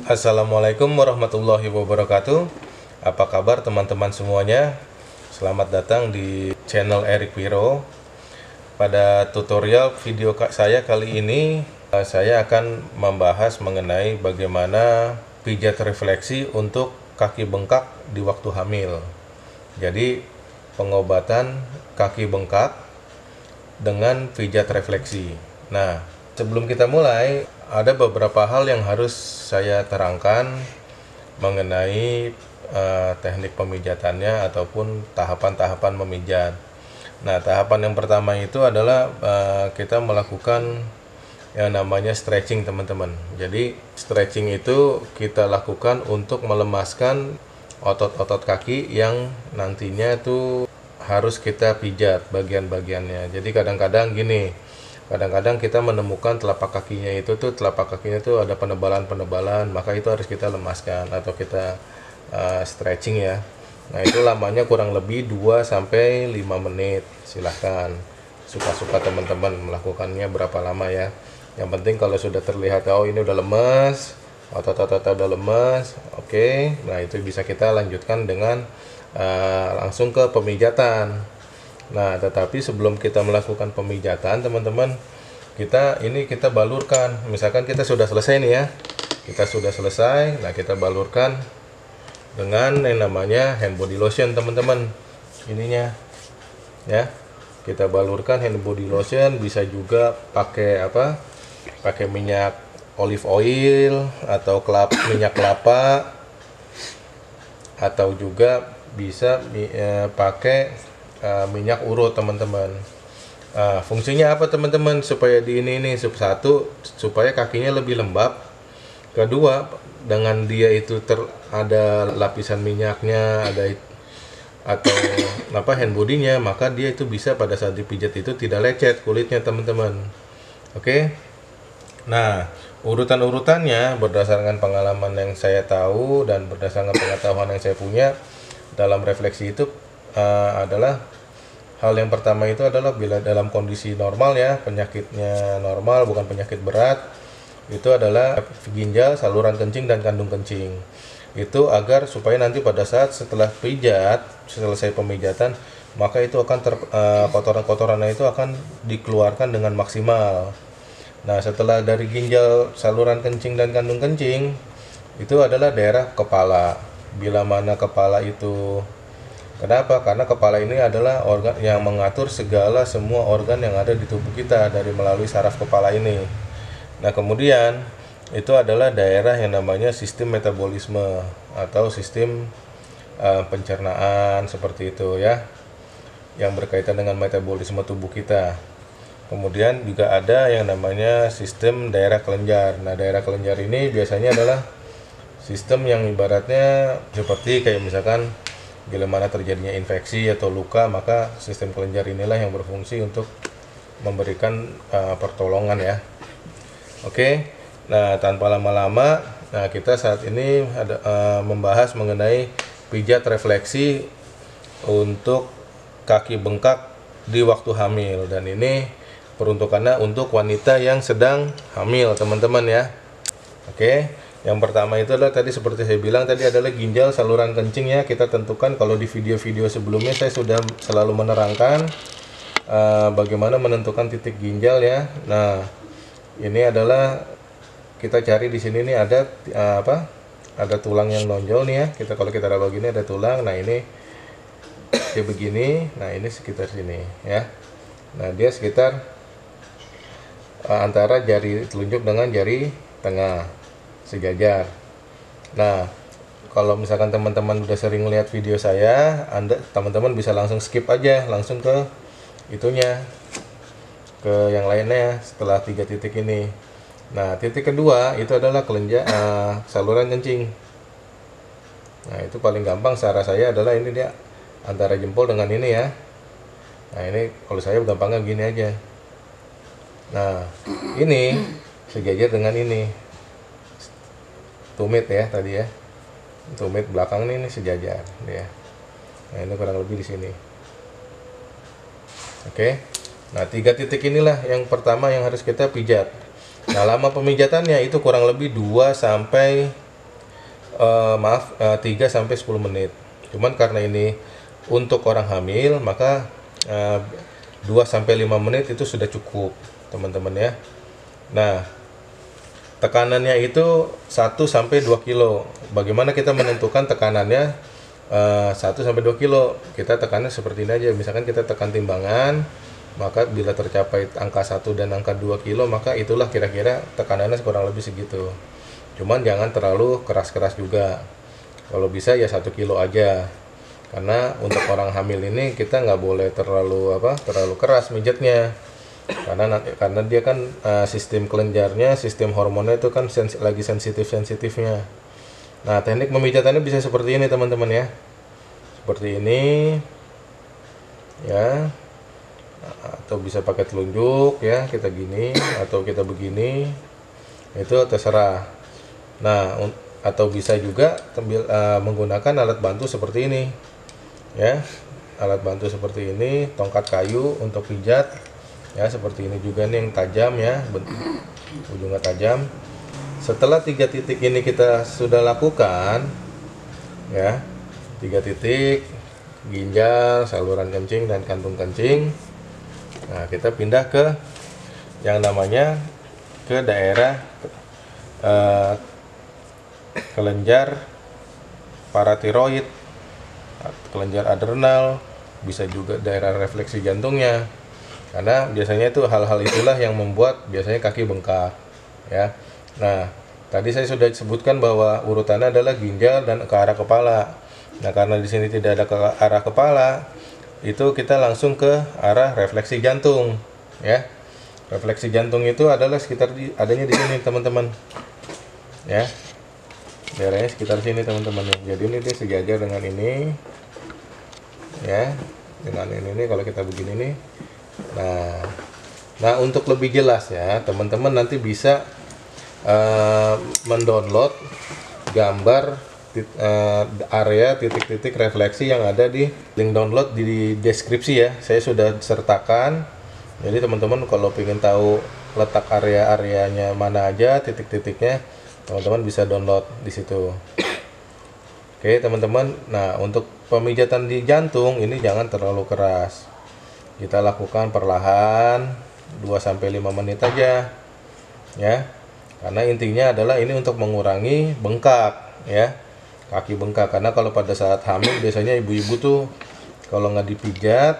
Assalamualaikum warahmatullahi wabarakatuh. Apa kabar teman-teman semuanya? Selamat datang di channel Eric Wiro. Pada tutorial video saya kali ini, saya akan membahas mengenai bagaimana pijat refleksi untuk kaki bengkak di waktu hamil. Jadi, pengobatan kaki bengkak dengan pijat refleksi. Nah, sebelum kita mulai, ada beberapa hal yang harus saya terangkan mengenai teknik pemijatannya ataupun tahapan-tahapan memijat. Nah, tahapan yang pertama itu adalah kita melakukan yang namanya stretching, teman-teman. Jadi, stretching itu kita lakukan untuk melemaskan otot-otot kaki yang nantinya tuh harus kita pijat bagian-bagiannya. Jadi kadang-kadang gini, kadang-kadang kita menemukan telapak kakinya itu ada penebalan-penebalan, maka itu harus kita lemaskan atau kita stretching ya. Nah, itu lamanya kurang lebih 2-5 menit. Silahkan suka-suka teman-teman melakukannya berapa lama ya. Yang penting kalau sudah terlihat oh ini udah lemes, otot-otot udah lemes, oke. Nah, itu bisa kita lanjutkan dengan langsung ke pemijatan. Nah, tetapi sebelum kita melakukan pemijatan, teman-teman, kita balurkan. Misalkan kita sudah selesai nih ya. Kita sudah selesai. Nah, kita balurkan dengan yang namanya hand body lotion, teman-teman. Ininya. Ya. Kita balurkan hand body lotion, bisa juga pakai apa? Pakai minyak olive oil atau minyak kelapa, atau juga bisa pakai minyak urut, teman-teman. Fungsinya apa, teman-teman? Supaya di ini satu, supaya kakinya lebih lembab. Kedua, dengan dia itu ada lapisan minyaknya, atau hand bodinya, maka dia itu bisa pada saat dipijat itu tidak lecet kulitnya, teman-teman. Oke. Nah, urutan-urutannya berdasarkan pengalaman yang saya tahu dan berdasarkan pengetahuan yang saya punya dalam refleksi itu adalah hal yang pertama itu adalah bila dalam kondisi normal ya, penyakitnya normal, bukan penyakit berat, itu adalah ginjal, saluran kencing, dan kandung kencing. Itu agar supaya nanti pada saat setelah selesai pemijatan, maka itu akan kotoran-kotorannya itu akan dikeluarkan dengan maksimal. Nah, setelah dari ginjal, saluran kencing, dan kandung kencing, itu adalah daerah kepala. Bila mana kepala itu, kenapa? Karena kepala ini adalah organ yang mengatur semua organ yang ada di tubuh kita dari melalui saraf kepala ini. Nah, kemudian itu adalah daerah yang namanya sistem metabolisme atau sistem pencernaan, seperti itu ya, yang berkaitan dengan metabolisme tubuh kita. Kemudian juga ada yang namanya sistem daerah kelenjar. Nah, daerah kelenjar ini biasanya adalah sistem yang ibaratnya seperti kayak misalkan bila mana terjadinya infeksi atau luka, maka sistem kelenjar inilah yang berfungsi untuk memberikan pertolongan ya. Oke. Nah, tanpa lama-lama, nah kita saat ini membahas mengenai pijat refleksi untuk kaki bengkak di waktu hamil, dan ini peruntukannya untuk wanita yang sedang hamil, teman-teman ya. Oke. Yang pertama itu adalah tadi seperti saya bilang tadi adalah ginjal, saluran kencing ya. Kita tentukan, kalau di video-video sebelumnya saya sudah selalu menerangkan bagaimana menentukan titik ginjal ya. Nah, ini adalah kita cari di sini nih ada ada tulang yang nonjol nih ya. Kalau kita lihat begini ada tulang. Nah, ini dia begini. Nah, ini sekitar sini ya. Nah, dia sekitar antara jari telunjuk dengan jari tengah, sejajar. Nah, kalau misalkan teman-teman udah sering lihat video saya, teman-teman bisa langsung skip aja, langsung ke itunya, ke yang lainnya setelah 3 titik ini. Nah, titik kedua itu adalah kelenjar, saluran kencing. Nah, itu paling gampang cara saya adalah ini dia antara jempol dengan ini ya. Nah, ini kalau saya gampangnya gini aja. Nah, ini sejajar dengan ini. Tumit ya tadi ya. Tumit belakang ini sejajar ya. Nah, ini kurang lebih di sini. Oke. Nah, 3 titik inilah yang pertama yang harus kita pijat. Nah, lama pemijatannya itu kurang lebih 2 sampai 3 sampai 10 menit. Cuman karena ini untuk orang hamil, maka 2 sampai 5 menit itu sudah cukup, teman-teman ya. Nah, tekanannya itu 1 sampai 2 kilo. Bagaimana kita menentukan tekanannya 1 sampai 2 kilo? Kita tekannya seperti ini aja. Misalkan kita tekan timbangan, maka bila tercapai angka 1 dan angka 2 kilo, maka itulah kira-kira tekanannya kurang lebih segitu. Cuman jangan terlalu keras-keras juga. Kalau bisa ya 1 kilo aja. Karena untuk orang hamil ini kita nggak boleh terlalu keras mijatnya. Karena dia kan sistem kelenjarnya, sistem hormonnya itu kan lagi sensitifnya. Nah, teknik pemijatannya bisa seperti ini teman-teman ya. Seperti ini ya. Atau bisa pakai telunjuk ya, kita gini atau kita begini. Itu terserah. Nah, atau bisa juga menggunakan alat bantu seperti ini. Ya. Alat bantu seperti ini, tongkat kayu untuk pijat. Ya, seperti ini juga nih yang tajam ya, ujungnya tajam. Setelah 3 titik ini kita sudah lakukan ya, 3 titik ginjal, saluran kencing dan kantung kencing. Nah, kita pindah ke yang namanya ke daerah kelenjar paratiroid, kelenjar adrenal, bisa juga daerah refleksi jantungnya. Karena biasanya itu hal-hal itulah yang membuat biasanya kaki bengkak ya. Nah, tadi saya sudah sebutkan bahwa urutannya adalah ginjal dan ke arah kepala. Nah, karena di sini tidak ada ke arah kepala, itu kita langsung ke arah refleksi jantung ya. Refleksi jantung itu adalah adanya di sini teman-teman ya. Daerahnya sekitar sini teman-teman. Jadi ini dia sejajar dengan ini ya, dengan ini kalau kita begini nih. Nah, untuk lebih jelas ya, teman-teman nanti bisa mendownload gambar area titik-titik refleksi yang ada di link download di deskripsi ya. Saya sudah sertakan. Jadi teman-teman kalau ingin tahu letak area-areanya mana aja, titik-titiknya, teman-teman bisa download di situ. Oke, teman-teman. Nah, untuk pemijatan di jantung ini jangan terlalu keras. Kita lakukan perlahan 2 sampai 5 menit aja. Ya. Karena intinya adalah ini untuk mengurangi bengkak ya. Kaki bengkak, karena kalau pada saat hamil biasanya ibu-ibu tuh kalau nggak dipijat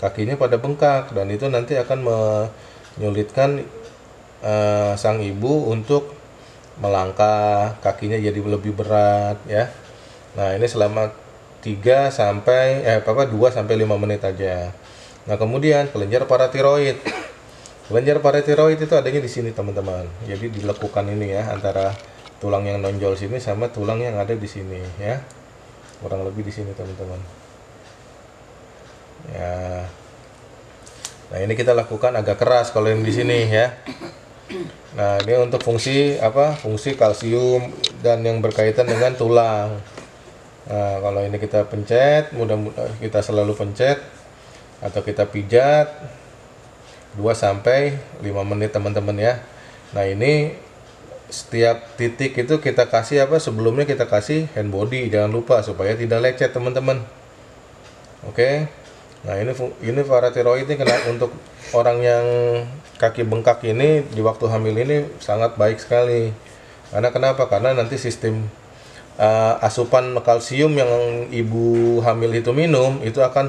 kakinya pada bengkak, dan itu nanti akan menyulitkan sang ibu untuk melangkah, kakinya jadi lebih berat ya. Nah, ini selama 2 sampai 5 menit aja. Nah, kemudian kelenjar paratiroid. Kelenjar paratiroid itu adanya di sini, teman-teman. Jadi dilekukan ini ya, antara tulang yang nonjol sini sama tulang yang ada di sini ya. Kurang lebih di sini, teman-teman. Ya. Nah, ini kita lakukan agak keras kalau yang di sini ya. Nah, ini untuk fungsi fungsi kalsium dan yang berkaitan dengan tulang. Nah, kalau ini kita pencet, mudah-mudahan kita selalu pencet atau kita pijat 2 sampai 5 menit teman-teman ya. Nah, ini setiap titik itu kita kasih sebelumnya kita kasih hand body, jangan lupa supaya tidak lecet teman-teman. Oke. Nah, ini paratiroid ini untuk orang yang kaki bengkak ini di waktu hamil ini sangat baik sekali. Karena kenapa? Karena nanti sistem asupan kalsium yang ibu hamil itu minum itu akan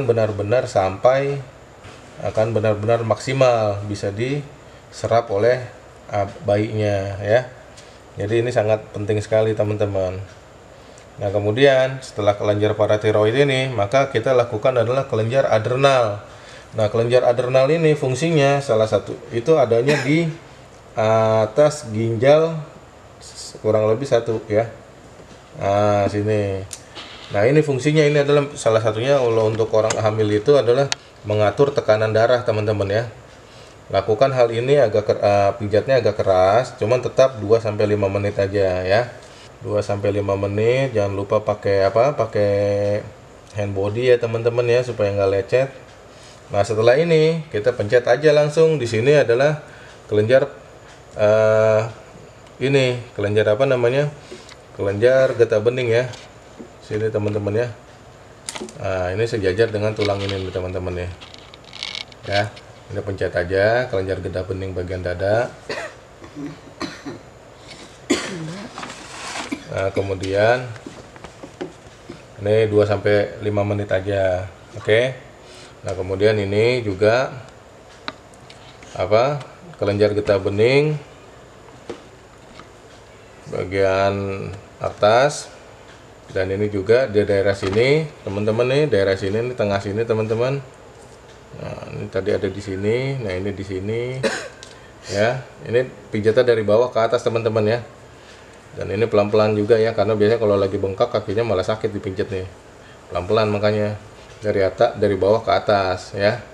benar-benar maksimal bisa diserap oleh bayinya ya. Jadi ini sangat penting sekali teman-teman. Nah, kemudian setelah kelenjar paratiroid ini, maka kita lakukan adalah kelenjar adrenal. Nah, kelenjar adrenal ini fungsinya salah satu itu adanya di atas ginjal kurang lebih 1 ya. Nah, sini. Nah, ini fungsinya ini adalah salah satunya untuk orang hamil itu adalah mengatur tekanan darah teman-teman ya. Lakukan hal ini pijatnya agak keras, cuman tetap 2 sampai 5 menit aja ya. 2 sampai 5 menit, jangan lupa pakai hand body ya teman-teman ya supaya nggak lecet. Nah, setelah ini kita pencet aja langsung. Di sini adalah kelenjar kelenjar kelenjar getah bening ya. Sini teman-teman ya. Nah, ini sejajar dengan tulang ini nih teman-teman ya. Ya, ini pencet aja kelenjar getah bening bagian dada. Nah, kemudian ini 2-5 menit aja. Oke. Nah, kemudian ini juga kelenjar getah bening bagian atas, dan ini juga di daerah sini teman-teman nih, daerah sini nih, tengah sini teman-teman. Nah, ini tadi ada di sini, nah ini di sini ya. Ini pijatnya dari bawah ke atas teman-teman ya. Dan ini pelan-pelan juga ya, karena biasanya kalau lagi bengkak kakinya malah sakit dipijat nih. Pelan-pelan makanya dari bawah ke atas ya.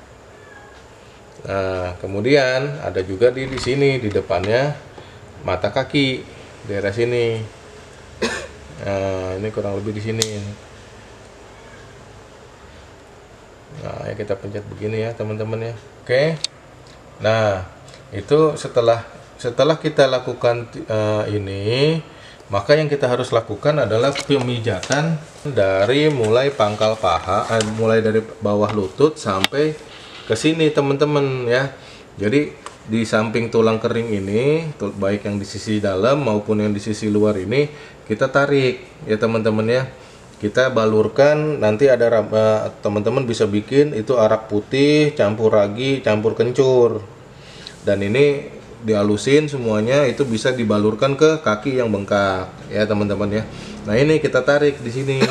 Nah, kemudian ada juga di sini di depannya mata kaki, daerah sini. Nah, ini kurang lebih di sini. Nah, ya kita pencet begini ya teman-teman ya. Oke. Nah, itu setelah kita lakukan ini, maka yang kita harus lakukan adalah pemijatan dari mulai pangkal paha, mulai dari bawah lutut sampai ke sini teman-teman ya. Jadi di samping tulang kering ini, baik yang di sisi dalam maupun yang di sisi luar ini, kita tarik ya teman-teman ya. Kita balurkan, nanti ada teman-teman bisa bikin itu arak putih campur ragi campur kencur, dan ini dihalusin semuanya, itu bisa dibalurkan ke kaki yang bengkak ya teman-teman ya. Nah, ini kita tarik di sini,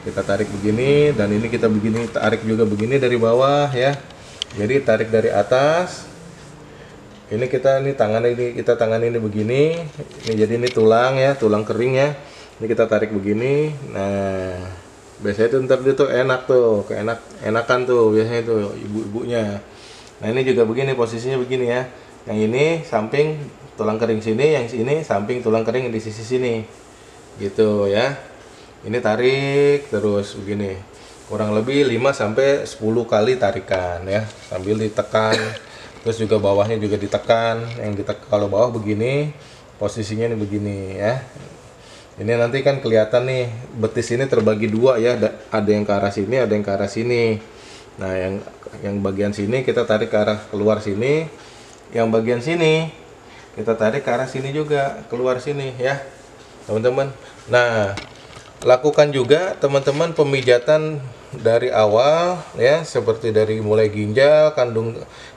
kita tarik begini, dan ini kita begini tarik juga begini dari bawah ya. Jadi tarik dari atas, ini kita tangan ini begini, ini jadi ini tulang ya, tulang kering ya. Ini kita tarik begini. Nah, biasanya itu ntar dia tuh enak tuh, enakan tuh biasanya tuh ibu-ibunya. Nah, ini juga begini posisinya begini ya. Yang ini samping tulang kering sini, yang ini samping tulang kering di sisi sini. Gitu ya. Ini tarik terus begini. Kurang lebih 5-10 kali tarikan ya, sambil ditekan. Terus juga bawahnya juga ditekan. Yang ditekan kalau bawah begini, posisinya ini begini ya. Ini nanti kan kelihatan nih, betis ini terbagi dua ya, ada yang ke arah sini, ada yang ke arah sini. Nah, yang bagian sini kita tarik ke arah keluar sini, yang bagian sini kita tarik ke arah sini juga, keluar sini ya teman-teman. Nah, lakukan juga teman-teman pemijatan dari awal ya, seperti dari mulai ginjal,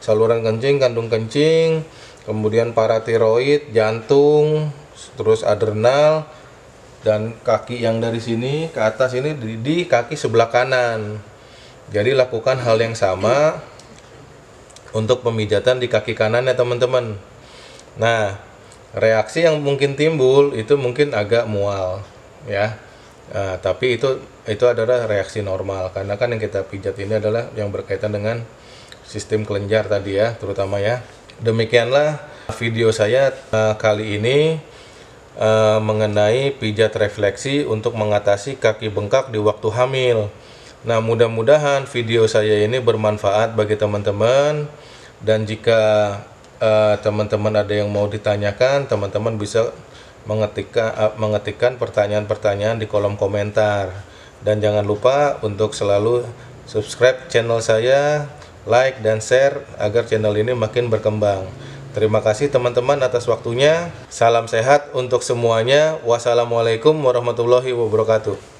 saluran kencing, kandung kencing, kemudian paratiroid, jantung, terus adrenal, dan kaki yang dari sini ke atas ini di kaki sebelah kanan. Jadi lakukan hal yang sama untuk pemijatan di kaki kanan ya teman-teman. Nah, reaksi yang mungkin timbul itu mungkin agak mual ya. Nah, tapi itu adalah reaksi normal, karena kan yang kita pijat ini adalah yang berkaitan dengan sistem kelenjar tadi ya, terutama ya. Demikianlah video saya kali ini mengenai pijat refleksi untuk mengatasi kaki bengkak di waktu hamil. Nah, mudah-mudahan video saya ini bermanfaat bagi teman-teman, dan jika teman-teman ada yang mau ditanyakan, teman-teman bisa mengetikkan pertanyaan-pertanyaan di kolom komentar. Dan jangan lupa untuk selalu subscribe channel saya, like dan share agar channel ini makin berkembang. Terima kasih teman-teman atas waktunya. Salam sehat untuk semuanya. Wassalamualaikum warahmatullahi wabarakatuh.